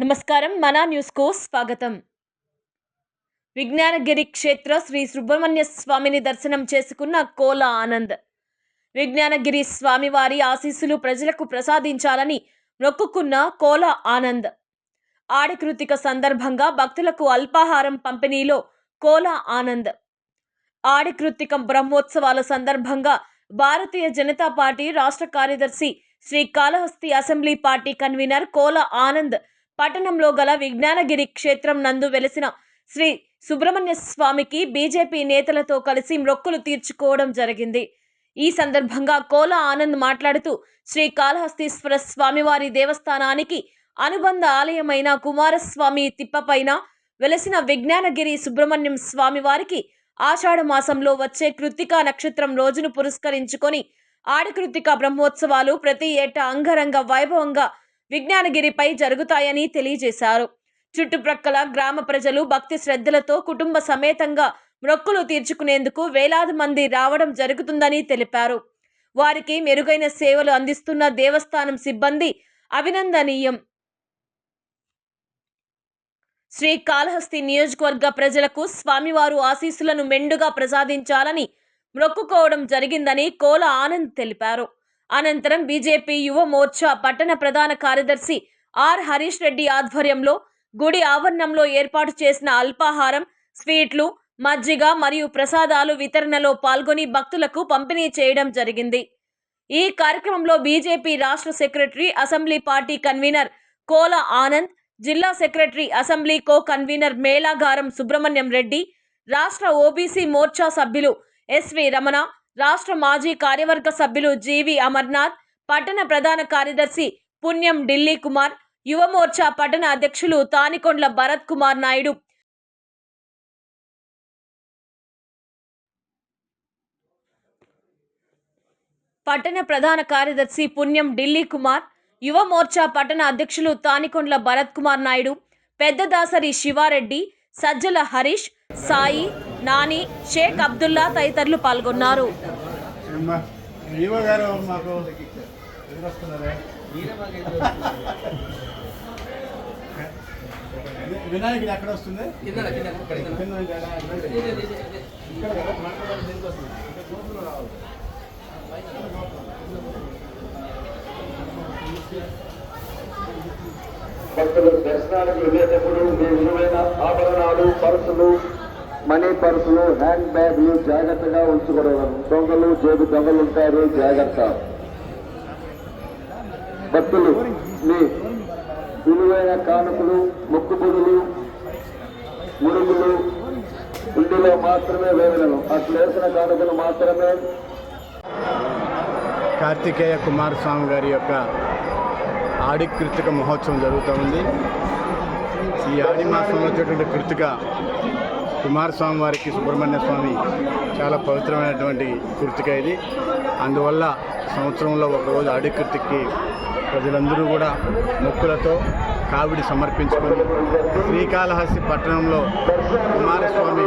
నమస్కారం మనా న్యూస్ కు స్వాగతం. విజ్ఞానగిరి క్షేత్ర శ్రీ సుబ్రహ్మణ్య స్వామిని దర్శనం చేసుకున్న కోల ఆనంద్. విజ్ఞానగిరి స్వామివారి ఆశీస్సులు ప్రజలకు ప్రసాదించాలని మొక్కుకున్న కోల ఆనంద్. ఆడికృతిక సందర్భంగా భక్తులకు అల్పాహారం పంపిణీలో కోల ఆనంద్. ఆడికృతిక బ్రహ్మోత్సవాల సందర్భంగా భారతీయ జనతా పార్టీ రాష్ట్ర కార్యదర్శి శ్రీకాళహస్తి అసెంబ్లీ పార్టీ కన్వీనర్ కోల ఆనంద్ పట్టణంలో గల విజ్ఞానగిరి క్షేత్రం నందు వెలిసిన శ్రీ సుబ్రహ్మణ్య స్వామికి బీజేపీ నేతలతో కలిసి మొక్కులు తీర్చుకోవడం జరిగింది. ఈ సందర్భంగా కోల ఆనంద్ మాట్లాడుతూ శ్రీకాళహస్తీశ్వర స్వామివారి దేవస్థానానికి అనుబంధ ఆలయమైన కుమారస్వామి తిప్పపైన వెలిసిన విజ్ఞానగిరి సుబ్రహ్మణ్యం స్వామివారికి ఆషాఢ మాసంలో వచ్చే కృత్తికా నక్షత్రం రోజును పురస్కరించుకొని ఆడికృతిక బ్రహ్మోత్సవాలు ప్రతి ఏటా అంగరంగ వైభవంగా విజ్ఞానగిరిపై జరుగుతాయని తెలియజేశారు. చుట్టుప్రక్కల గ్రామ ప్రజలు భక్తి శ్రద్ధలతో కుటుంబ సమేతంగా మొక్కులు తీర్చుకునేందుకు వేలాది మంది రావడం జరుగుతుందని తెలిపారు. వారికి మెరుగైన సేవలు అందిస్తున్న దేవస్థానం సిబ్బంది అభినందనీయం. శ్రీకాళహస్తి నియోజకవర్గ ప్రజలకు స్వామివారు ఆశీస్సులను మెండుగా ప్రసాదించాలని మొక్కుకోవడం జరిగిందని కోల ఆనంద్ తెలిపారు. అనంతరం బీజేపీ యువ మోర్చా పట్టణ ప్రధాన కార్యదర్శి ఆర్ హరీష్ రెడ్డి ఆధ్వర్యంలో గుడి ఆవరణంలో ఏర్పాటు చేసిన అల్పాహారం, స్వీట్లు, మజ్జిగ మరియు ప్రసాదాలు వితరణలో పాల్గొని భక్తులకు పంపిణీ చేయడం జరిగింది. ఈ కార్యక్రమంలో బీజేపీ రాష్ట్ర సెక్రటరీ అసెంబ్లీ పార్టీ కన్వీనర్ కోల ఆనంద్, జిల్లా secretary assembly co convener Melagaram Subrahmanyam Reddy, రాష్ట్ర ఓబీసీ మోర్చా సభ్యులు ఎస్వి రమణ, రాష్ట్ర మాజీ కార్యవర్గ సభ్యులు జీవి అమర్నాథ్, పట్టణ ప్రధాన కార్యదర్శి పుణ్యం ఢిల్లీ కుమార్, యువ మోర్చా పట్టణ అధ్యక్షులు తానికొండ్ల భరత్ కుమార్ నాయుడు, పట్టణ ప్రధాన కార్యదర్శి పుణ్యం ఢిల్లీ కుమార్, యువ మోర్చా పట్టణ అధ్యక్షులు తానికొండ్ల భరత్ కుమార్ నాయుడు, పెద్దదాసరి శివారెడ్డి, సజ్జల హరీష్, సాయి, నాని, షేక్ అబ్దుల్లా తదితరులు పాల్గొన్నారు. వినాయకుడు ఎక్కడ వస్తుంది? భక్తులు దర్శనానికి వెళ్ళేటప్పుడు మీ విలువైన ఆభరణాలు, పర్సులు, మనీ పర్సులు, హ్యాండ్ బ్యాగ్లు జాగ్రత్తగా ఉంచుకోవడం. దొంగలు, జేబు దొంగలు ఉంటారు, జాగ్రత్త. భక్తులు మీ విలువైన కానుకలు, మొక్కుబడులు, మురుగులు ఇంటిలో మాత్రమే వేయగలను. అట్లా వేసిన కానుకలు మాత్రమే. కార్తికేయ కుమారస్వామి గారి యొక్క ఆడి కృతిక మహోత్సవం జరుగుతూ ఉంది. ఈ ఆడి మాసంలో వచ్చేటువంటి కృతిక కుమారస్వామి వారికి సుబ్రహ్మణ్య స్వామి చాలా పవిత్రమైనటువంటి కృతిక ఇది. అందువల్ల సంవత్సరంలో ఒకరోజు ఆడి కృతికి ప్రజలందరూ కూడా మొక్కులతో కావిడి సమర్పించుకొని శ్రీకాళహస్తి పట్టణంలో కుమారస్వామి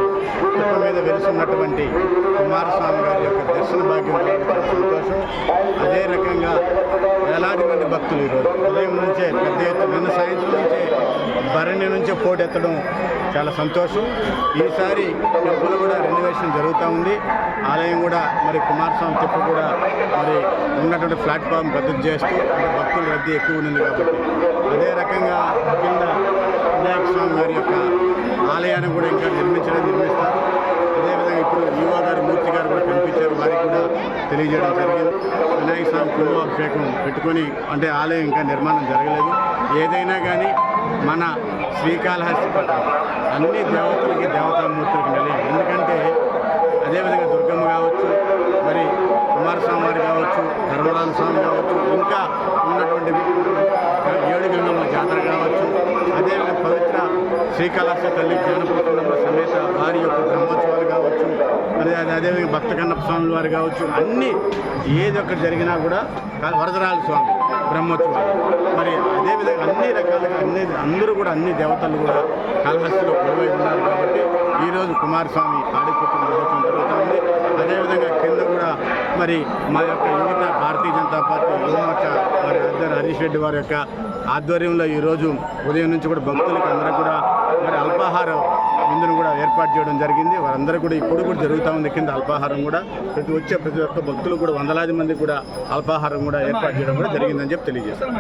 తిప్ప మీద వెలుసున్నటువంటి కుమారస్వామి గారి యొక్క దర్శన భాగ్యం చాలా సంతోషం. అదే రకంగా వేలాది మంది భక్తులు ఈరోజు ఉదయం నుంచే పెద్ద ఎత్తున, నిన్న సాయంత్రం నుంచే భరణి నుంచే పోటెత్తడం చాలా సంతోషం. ఈసారి టెంపుల్ కూడా రెనోవేషన్ జరుగుతూ ఉంది. ఆలయం కూడా మరి కుమారస్వామి తిప్ప కూడా మరి ఉన్నటువంటి ప్లాట్ఫామ్ రద్దు చేస్తూ భక్తుల రద్దీ ఎక్కువ ఉంది కాబట్టి అదే రకంగా కింద వినాయక స్వామి గారి యొక్క ఆలయాన్ని కూడా ఇంకా నిర్మిస్తారు. అదేవిధంగా ఇప్పుడు యువ గారి మూర్తి గారు కూడా కనిపించారు, వారికి కూడా తెలియజేయడం జరిగింది. వినాయక స్వామి కుంభాభిషేకం పెట్టుకొని అంటే ఆలయం ఇంకా నిర్మాణం జరగలేదు. ఏదైనా కానీ మన శ్రీకాళహస్తి పట్టణం అన్ని దేవతలకి దేవతామూర్తులకి నిలయం. ఎందుకంటే అదేవిధంగా దుర్గమ్మ కావచ్చు, మరి కుమారస్వామి వారు కావచ్చు, ధర్మరాజ స్వామి కావచ్చు, ఇంకా ఉన్నటువంటి 7 గంగమ్మ జాతర కావచ్చు, అదేవిధంగా పవిత్ర శ్రీకాళహస్తి తల్లి జ్ఞానపుత్రుల సమేత వారి యొక్క బ్రహ్మోత్సవాలు కావచ్చు, అదేవిధంగా భక్త కన్నప్ప స్వామి వారు కావచ్చు, అన్నీ ఏది ఒక్కటి జరిగినా కూడా వరదరాజ స్వామి బ్రహ్మోత్సవాలు మరి అదేవిధంగా అన్ని రకాలుగా అందరూ కూడా అన్ని దేవతలు కూడా కాళహస్తిలో కొలువై ఉన్నారు. కాబట్టి ఈరోజు కుమారస్వామి ఆడిపుత్రుల మహోత్సవం జరుగుతుంది. అదేవిధంగా కింద కూడా మరి మా యొక్క యువత భారతీయ జనతా పార్టీ యువమోర్చా మరి అధ్యక్షుడు సతీష్ రెడ్డి వారి యొక్క ఆధ్వర్యంలో ఈరోజు ఉదయం నుంచి కూడా భక్తులకు అందరూ కూడా మరి అల్పాహారం విందును కూడా ఏర్పాటు చేయడం జరిగింది. వారందరూ కూడా ఇప్పుడు కూడా జరుగుతూ ఉంది కింద అల్పాహారం కూడా. ప్రతి ఒక్క భక్తులు కూడా వందలాది మంది కూడా అల్పాహారం కూడా ఏర్పాటు చేయడం కూడా జరిగిందని చెప్పి తెలియజేస్తారు.